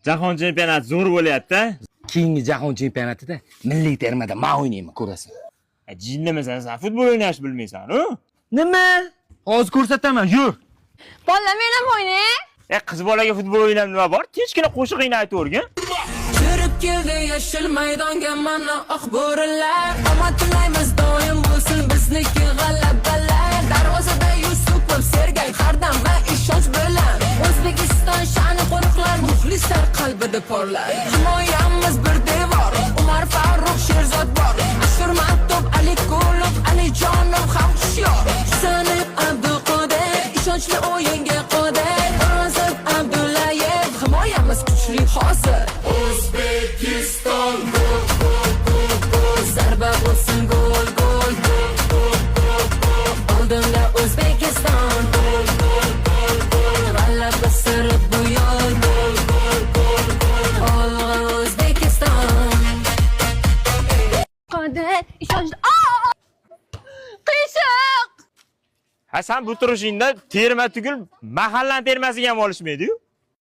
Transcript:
Jahon chempionati zo'r bo'lyapti. Keyingi jahon chempionatida milliy termada men o'ynayman, ko'rasan. Jinnimasan sen, futbol o'ynashni bilmaysan-ku? Nima? Hozir ko'rsataman, yur. Bolalar men ham o'ynay. Qiz bolaga futbol o'ynab nima bor? Kechgina qo'shig'ingni aytib o'rgin. Yurib keldi yashil maydonga mana oq bo'rilar. Omad tilaymiz doim bo'lsin bizniki g'alabalar. Darvozada Yusupov, Sergay, Hardam va ishonch bilan O'zbekiston sha'ni qo'riqlar, muxlislar qalbida porlar. Himoyamiz bir devor, Umar Farruh, Sherzod bor. Ashur Maktub, Ali Kulov, Alijonov ham hushyor. Sanib Abduqodir, ishonchli o'yinga qodir. Ozod Abdullayev, himoyamiz kuchli hozir. O'zbekiston gol, zarba bo'lsin gol, gol, oldinda O'zbekiston gol, g'alaba siri bu yo'l, olg'a O'zbekiston. Qodir, ishonchli. Qiyshiq. Ha sen bu turishingda terma tugul mahallan termasiga ham olishmaydi-yu.